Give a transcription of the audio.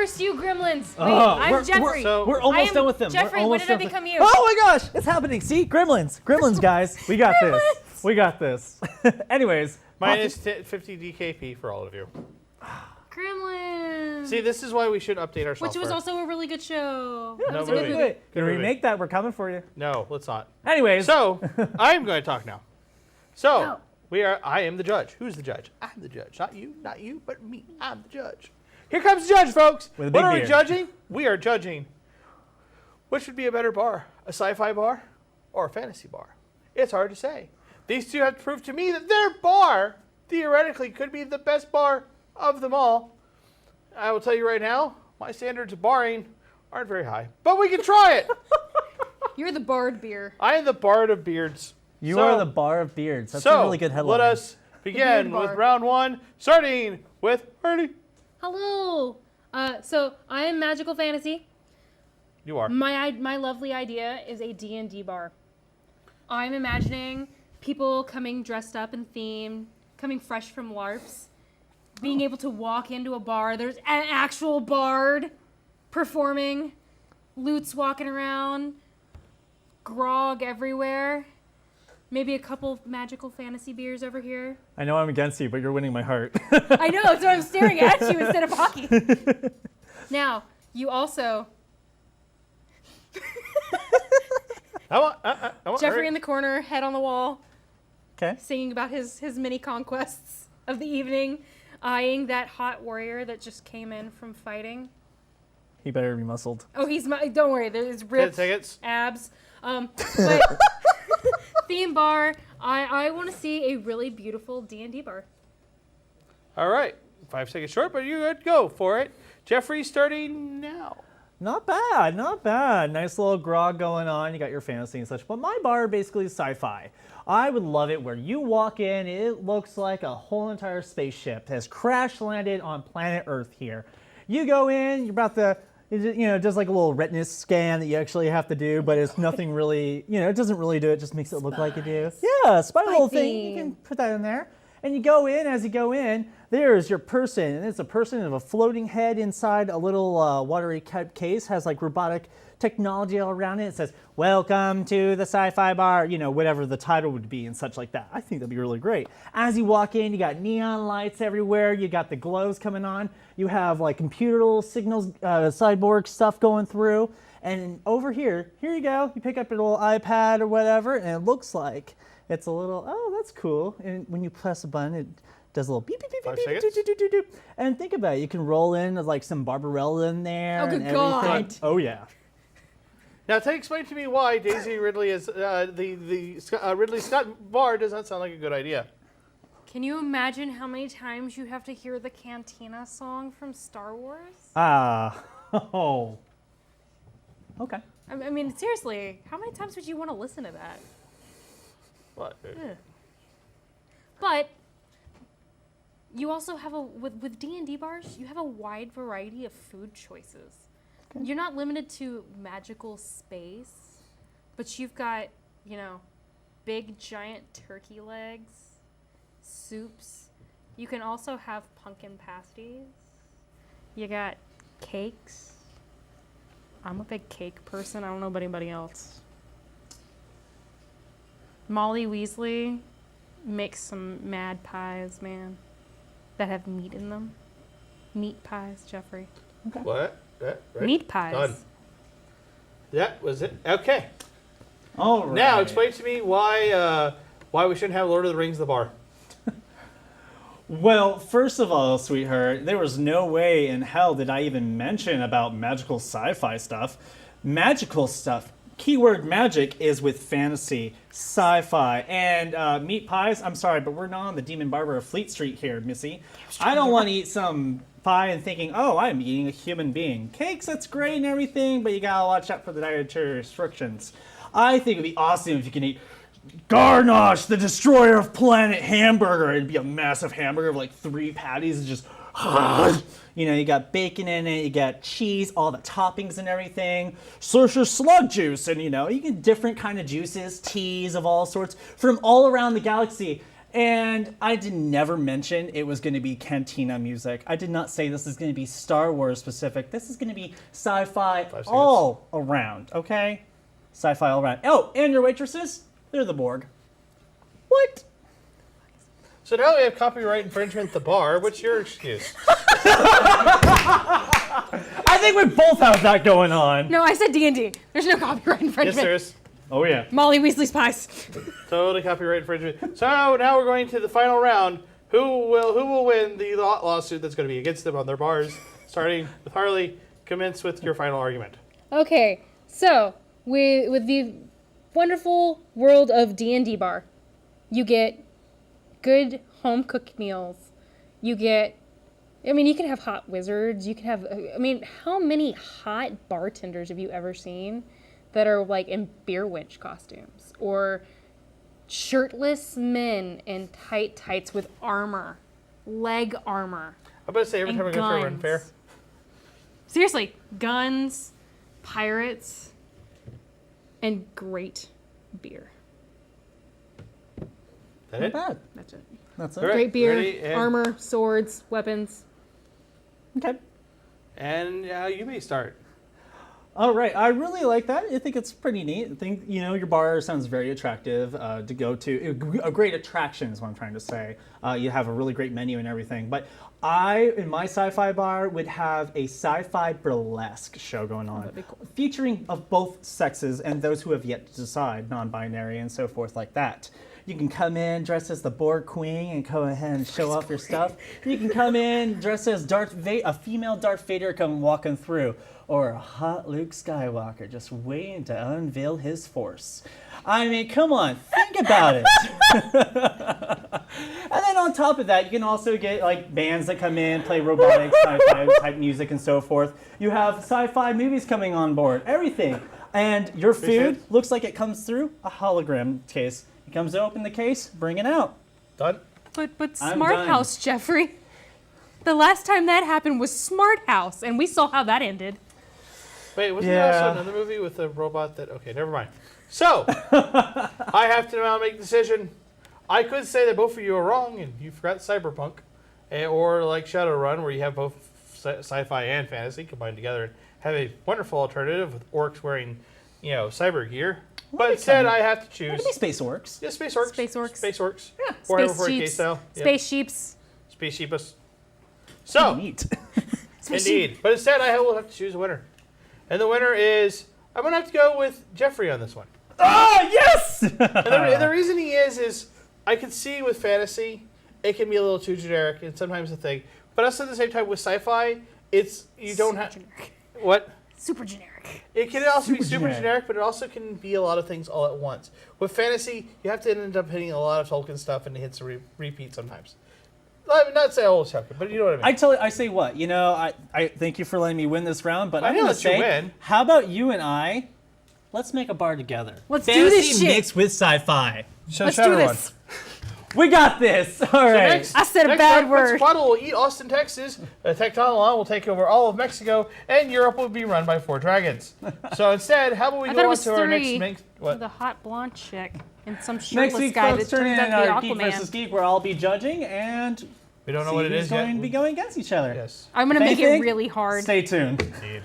first, you gremlins. Wait, I'm Jeffrey. We're almost done with them. Jeffrey, when did I become you? Oh my gosh, it's happening. See, gremlins, guys. We got this. We got this. Anyways. Minus 50 DKP for all of you. Gremlins. See, this is why we should update our software. Which was also a really good show. Yeah, no that's a good movie. You remake that, we're coming for you. No, let's not. Anyways. So, I'm going to talk now. So, I am the judge. Who's the judge? I'm the judge. Not you, but me. I'm the judge. Here comes the judge, folks. With a big what are beard. we judging? We are judging which would be a better bar, a sci-fi bar or a fantasy bar. It's hard to say. These two have to prove to me that their bar, theoretically, could be the best bar of them all. I will tell you right now, my standards of barring aren't very high. But we can try it. You're the bard beer. I am the bard of beards. You are the bar of beards. That's a really good headline. Let us begin with round one, starting with Harley. Hello. So I am Magical Fantasy. You are. My lovely idea is a D&D bar. I'm imagining people coming dressed up in theme, coming fresh from LARPs, being able to walk into a bar. There's an actual bard performing, loots walking around, grog everywhere. Maybe a couple magical fantasy beers over here. I know I'm against you, but you're winning my heart. I know, so I'm staring at you instead of hockey. Now, you also... I want Jeffrey in the corner, head on the wall. Okay. Singing about his many conquests of the evening, eyeing that hot warrior that just came in from fighting. He better be muscled. Oh, don't worry, there's ripped tickets. abs. But theme bar, I want to see a really beautiful D&D bar. All right. 5 seconds short, but you're good. Go for it. Jeffrey, starting now. Not bad, not bad. Nice little grog going on. You got your fantasy and such. But my bar basically is sci-fi. I would love it where you walk in, it looks like a whole entire spaceship has crash landed on planet Earth here. You go in, you're about to, just like a little retina scan that you actually have to do, but it's nothing really, it doesn't really do it, just makes it look like you do. Yeah, spy little thing, you can put that in there. And you go in, as you go in, there's your person, and it's a person of a floating head inside a little watery case, has like robotic technology all around it. It says, "Welcome to the Sci-Fi Bar," whatever the title would be and such like that. I think that'd be really great. As you walk in, you got neon lights everywhere, you got the glows coming on, you have like computer signals, cyborg stuff going through, and over here you go, you pick up your little iPad or whatever, and it looks like it's a little, oh, that's cool. And when you press a button, it does a little beep, beep, beep, beep, beep, doop, doop, doop, doop. And think about it, you can roll in like some Barbarella in there. Oh, good and everything. God. Oh, yeah. Now, explain to me why Daisy Ridley is the Ridley Scott bar does not sound like a good idea. Can you imagine how many times you have to hear the Cantina song from Star Wars? Oh. Okay. I mean, seriously, how many times would you want to listen to that? What? But you also have with D&D bars, you have a wide variety of food choices. Okay. You're not limited to magical space, but you've got, big giant turkey legs, soups. You can also have pumpkin pasties. You got cakes. I'm a big cake person. I don't know about anybody else. Molly Weasley makes some mad pies, man, that have meat in them. Meat pies, Jeffrey. Okay. What? Right. Meat pies. Done. That was it. Okay. All right. Now explain to me why we shouldn't have Lord of the Rings the bar. Well, first of all, sweetheart, there was no way in hell did I even mention about magical sci-fi stuff. Magical stuff. Keyword magic is with fantasy, sci-fi, and meat pies. I'm sorry, but we're not on the Demon Barber of Fleet Street here, Missy. I don't want to eat some pie and thinking, oh, I'm eating a human being. Cakes, that's great and everything, but you gotta watch out for the dietary restrictions. I think it'd be awesome if you can eat Garnosh, the destroyer of planet hamburger. It'd be a massive hamburger of like 3 patties and just, you got bacon in it, you got cheese, all the toppings and everything. Sorcerer slug juice, and you get different kind of juices, teas of all sorts from all around the galaxy. And I did never mention it was going to be cantina music. I did not say this is going to be Star Wars specific. This is going to be sci-fi all around, okay? Sci-fi all around. Oh, and your waitresses? They're the Borg. What? So now we have copyright infringement at the bar. What's your excuse? I think we both have that going on. No, I said D&D. There's no copyright Yes, infringement. there is. Oh, yeah. Molly Weasley's pies. Totally copyright infringement. So now we're going to the final round. Who will win the lawsuit that's going to be against them on their bars? Starting with Harley. Commence with your final argument. Okay, so with the wonderful world of D&D bar, you get good home cooked meals. You get, I mean, you can have hot wizards. You can have, I mean, how many hot bartenders have you ever seen that are like in beer wench costumes, or shirtless men in tight tights with armor, leg armor? I'm about to say every And time I go for a run guns. fair. Seriously, guns, pirates, and great beer. That Not it? bad. That's it. That's All it. right. Great beer, ready, and- armor, swords, weapons. Okay. And you may start. All right, I really like that. I think it's pretty neat. I think, your bar sounds very attractive to go to. A great attraction is what I'm trying to say. You have a really great menu and everything. But in my sci-fi bar, would have a sci-fi burlesque show going on, that'd be cool. featuring of both sexes and those who have yet to decide, non-binary and so forth like that. You can come in dressed as the Borg Queen and go ahead and show off your stuff. You can come in dressed as a female Darth Vader come walking through, or a hot Luke Skywalker just waiting to unveil his force. I mean, come on, think about it. And then on top of that, you can also get like bands that come in, play robotic sci-fi type music and so forth. You have sci-fi movies coming on board, everything. And your food looks like it comes through a hologram case. It comes to open the case, bring it out. Done? But I'm Smart done. House, Jeffrey. The last time that happened was Smart House, and we saw how that ended. Wait, wasn't there Yeah. also another movie with a robot that... Okay, never mind. So, I have to now make a decision. I could say that both of you are wrong, and you forgot Cyberpunk. Or like Shadowrun, where you have both sci-fi and fantasy combined together, and have a wonderful alternative with orcs wearing, cyber gear. But instead, I have to choose... Maybe Space Orcs. Yeah, Space Orcs. Space Orcs. Space Orcs. Yeah, Warhammer space 40K sheeps. style. Yep. Space sheeps. Space Sheepus. So, Neat. indeed. But instead, I will have to choose a winner. And the winner is... I'm going to have to go with Jeffrey on this one. Ah, yes! And the reasoning is I can see with fantasy, it can be a little too generic and sometimes a thing. But also at the same time with sci-fi, you don't have... Generic. What? Super generic. It can also be Super super generic. generic, but it also can be a lot of things all at once. With fantasy, you have to end up hitting a lot of Tolkien stuff, and it hits a repeat sometimes. I mean, not say always Tolkien, but you know what I mean. I say what? I thank you for letting me win this round, but I I'm didn't going to let you say, win. how about you and I? Let's make a bar together. Let's do this Fantasy shit. mixed with sci-fi. So Let's do this. We got this. All right. Next, I said a next bad up, word. Squaddle will eat Austin, Texas. Tectonalon will take over all of Mexico, and Europe will be run by 4 dragons. So instead, how about we I thought go it on was to our 3 next... with What? a hot blonde chick and some Next shirtless week, guy folks, that turn turns in out our to Geek be versus Aquaman. Geek, where I'll be judging, and We don't know see what it who's is going yet. to be going against each other. Yes. I'm gonna make it Anything? really hard. Stay tuned. Indeed.